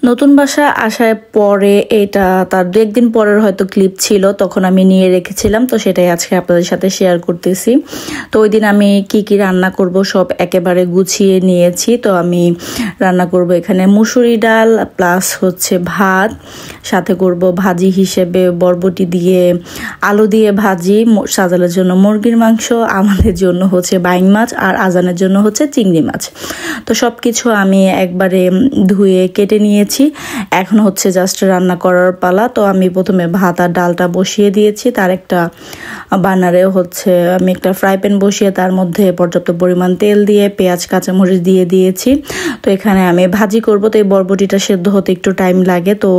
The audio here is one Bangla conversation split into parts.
নতুন বাসা আসার পরে এটা তার 2-1 দিন পরের হয়তো ক্লিপ ছিল, তখন আমি নিয়ে রেখেছিলাম। তো সেটাই আজকে আপনাদের সাথে শেয়ার করতেছি। তো ওই দিন আমি কি রান্না করব সব একেবারে গুছিয়ে নিয়েছি। তো আমি রান্না করব এখানে মুসুরি ডাল প্লাস হচ্ছে ভাত, সাথে করব ভাজি হিসেবে বরবটি দিয়ে আলু দিয়ে ভাজি, সাজালের জন্য মুরগির মাংস, আমাদের জন্য হচ্ছে বাইং মাছ, আর আজানের জন্য হচ্ছে চিংড়ি মাছ। তো সব কিছু আমি একবারে ধুয়ে কেটে নিয়েছি। এখন হচ্ছে জাস্ট রান্না করার পালা। তো আমি প্রথমে ভাত আর ডালটা বসিয়ে দিয়েছি। তার একটা বার্নারে হচ্ছে আমি একটা ফ্রাই প্যান বসিয়ে তার মধ্যে পর্যাপ্ত পরিমাণ তেল দিয়ে পেঁয়াজ কাঁচামরিচ দিয়ে দিয়েছি। তো এখানে আমি ভাজি করব। তো এই বরবটিটা সেদ্ধ হতে একটু টাইম লাগে। তো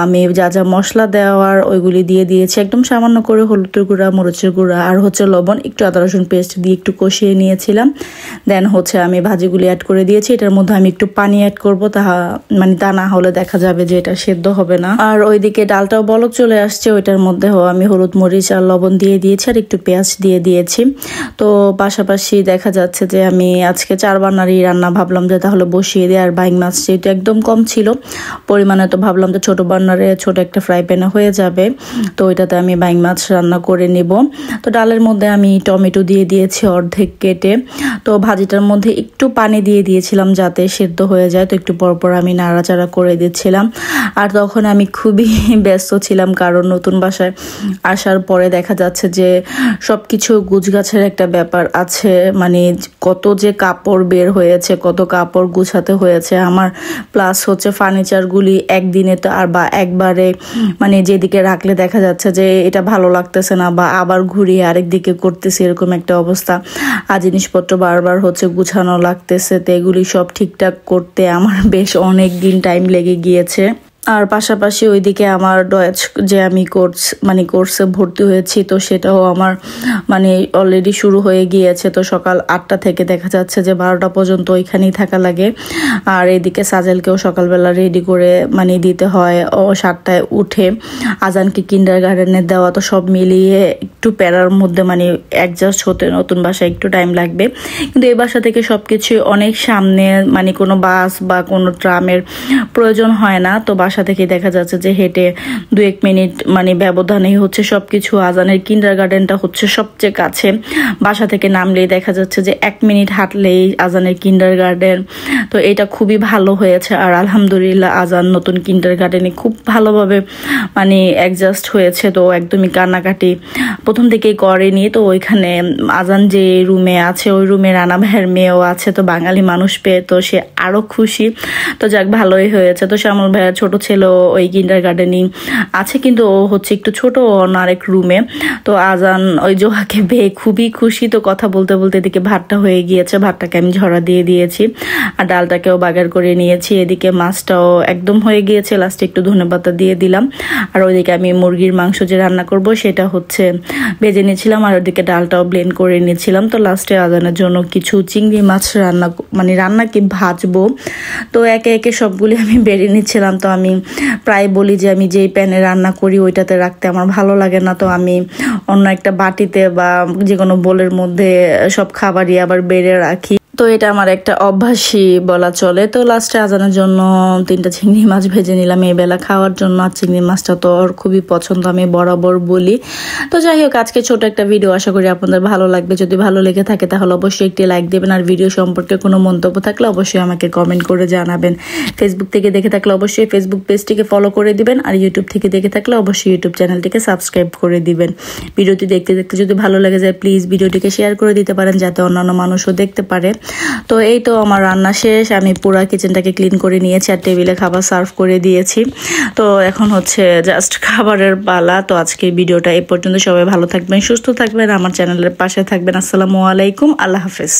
আমি যা যা মশলা দেওয়ার ওইগুলি দিয়ে দিয়েছি, একদম সামান্য করে হলুদের গুঁড়া, মরিচের গুঁড়া আর হচ্ছে লবণ, একটু আদা রসুন পেস্ট দিয়ে একটু কষিয়ে নিয়েছিলাম। দেন হচ্ছে আমি ভাজিগুলি অ্যাড করে দিয়েছি। এটার মধ্যে আমি একটু পানি অ্যাড করব, তা না হলে দেখা যাবে যে এটা সেদ্ধ হবে না। আর ওইদিকে ডালটাও বলক চলে আসছে, ওইটার মধ্যে আমি হলুদ মরিচ আর লবণ দিয়ে দিয়েছি আর একটু পেঁয়াজ দিয়ে দিয়েছি। তো পাশাপাশি দেখা যাচ্ছে যে আমি আজকে 4 বার্নারই রান্না, ভাবলাম যে তাহলে বসিয়ে দিই। আর বাইং মাছ যেহেতু একদম কম ছিল পরিমাণে, তো ভাবলাম যে ছোট বার্নারে ছোট একটা ফ্রাই প্যানে হয়ে যাবে। তো ওইটাতে আমি বাইং মাছ রান্না করে নিব। তো ডালের মধ্যে আমি টমেটো দিয়ে দিয়েছি অর্ধেক কেটে। তো ভাজিটার মধ্যে একটু পানি দিয়ে দিয়েছিলাম যাতে সেদ্ধ হয়ে যায়। তো একটু পরপর আমি নাড়াচাড়া করে দিচ্ছিলাম। আর তখন আমি খুবই ব্যস্ত ছিলাম, কারণ নতুন বাসায় আসার পরে দেখা যাচ্ছে যে সব কিছু গুছগাছের একটা ব্যাপার আছে। মানে কত যে কাপড় বের হয়েছে, কত কাপড় গুছাতে হয়েছে আমার, প্লাস হচ্ছে ফার্নিচারগুলি একদিনে তো আর বা একবারে মানে যেদিকে রাখলে দেখা যাচ্ছে যে এটা ভালো লাগতেছে না, বা আবার ঘুরিয়ে আরেক দিকে করতেছি, এরকম একটা অবস্থা। আর জিনিসপত্র বারবার হচ্ছে গুছানো লাগতেছে। তো এগুলি সব ঠিকঠাক করতে আমার বেশ অনেক দিন টাইম লেগে গিয়েছে। আর পাশাপাশি ওইদিকে আমার ডয়েচ যে আমি কোর্সে ভর্তি হয়েছি, তো সেটাও আমার অলরেডি শুরু হয়ে গিয়েছে। তো সকাল 8টা থেকে দেখা যাচ্ছে যে 12টা পর্যন্ত ওইখানেই থাকা লাগে। আর এদিকে সাজেলকেও সকালবেলা রেডি করে দিতে হয়। ও 7টায় উঠে আজানকে কিন্ডারগার্টেনে দেওয়া। তো সব মিলিয়ে একটু প্যারার মধ্যে অ্যাডজাস্ট হতে নতুন বাসায় একটু টাইম লাগবে। কিন্তু এই বাসা থেকে সবকিছু অনেক সামনে, কোনো বাস বা কোনো ট্রামের প্রয়োজন হয় না। তো বাসা থেকে দেখা যাচ্ছে যে হেঁটে 2-1 মিনিট ব্যবধানেই হচ্ছে সবকিছু। আজানের কিন্ডারগার্টেনটা হচ্ছে সবচেয়ে কাছে, বাসা থেকে নামলেই দেখা যাচ্ছে যে 1 মিনিট হাঁটলেই আজানের কিন্ডারগার্টেন। তো এটা খুবই ভালো হয়েছে। আর আলহামদুলিল্লাহ আজান নতুন কিন্ডারগার্টেনে খুব ভালোভাবে অ্যাডজাস্ট হয়েছে। তো একদমই কান্নাকাটি প্রথম থেকেই করেনি। তো ওইখানে আজান যে রুমে আছে ওই রুমে রানা ভাইয়ের মেয়েও আছে। তো বাঙালি মানুষ পেয়ে তো সে আরো খুশি। তো যাক, ভালোই হয়েছে। তো শ্যামল ভাইয়ের ছোট ছেলে ওই কিন্ডারগার্টেনই আছে, কিন্তু ও হচ্ছে একটু ছোট, অন্য আরেক রুমে। তো আজান ওই জোহাকে পেয়ে খুবই খুশি। তো কথা বলতে বলতে এদিকে ভাতটা হয়ে গিয়েছে, ভাতটাকে আমি ঝরা দিয়ে দিয়েছি আর ডালটাকেও বাগার করে নিয়েছি। এদিকে মাছটাও একদম হয়ে গিয়েছে, লাস্টে একটু ধনেপাতা দিয়ে দিলাম। আর ওইদিকে আমি মুরগির মাংস যে রান্না করব সেটা হচ্ছে ভেজে নিয়েছিলাম, আর ওইদিকে ডালটাও ব্লেন্ড করে নিয়েছিলাম। তো লাস্টে আজানের জন্য কিছু চিংড়ি মাছ রান্না কি ভাজবো। তো একে একে সবগুলি আমি বেড়ে নিচ্ছিলাম। তো আমি প্রায় বলি যে আমি যেই প্যানে রান্না করি ওইটাতে রাখতে আমার ভালো লাগে না। তো আমি অন্য একটা বাটিতে বা যে কোনো বোলের মধ্যে সব খাবারই আবার বেড়ে রাখি। তো এটা আমার একটা অভ্যাসই বলা চলে। তো লাস্টে আজানের জন্য 3টা চিংড়ি মাছ ভেজে নিলাম এই বেলা খাওয়ার জন্য। আর চিংড়ি মাছটা তো ওর খুবই পছন্দ, আমি বরাবর বলি। তো যাই হোক, আজকে ছোট একটা ভিডিও, আশা করি আপনাদের ভালো লাগবে। যদি ভালো লেগে থাকে তাহলে অবশ্যই একটি লাইক দেবেন। আর ভিডিও সম্পর্কে কোনো মন্তব্য থাকলে অবশ্যই আমাকে কমেন্ট করে জানাবেন। ফেসবুক থেকে দেখে থাকলে অবশ্যই ফেসবুক পেজটিকে ফলো করে দিবেন। আর ইউটিউব থেকে দেখে থাকলে অবশ্যই ইউটিউব চ্যানেলটিকে সাবস্ক্রাইব করে দিবেন। ভিডিওটি দেখতে দেখতে যদি ভালো লেগে যায় প্লিজ ভিডিওটিকে শেয়ার করে দিতে পারেন, যাতে অন্যান্য মানুষও দেখতে পারে। তো এই তো আমার রান্না শেষ, আমি পুরো কিচেনটাকে ক্লিন করে নিয়েছি আর টেবিলে খাবার সার্ভ করে দিয়েছি। তো এখন হচ্ছে জাস্ট খাবারের পালা। তো আজকের ভিডিওটা এই পর্যন্ত। সবাই ভালো থাকবেন, সুস্থ থাকবেন, আমার চ্যানেলের পাশে থাকবেন। আসসালামু আলাইকুম, আল্লাহ হাফেজ।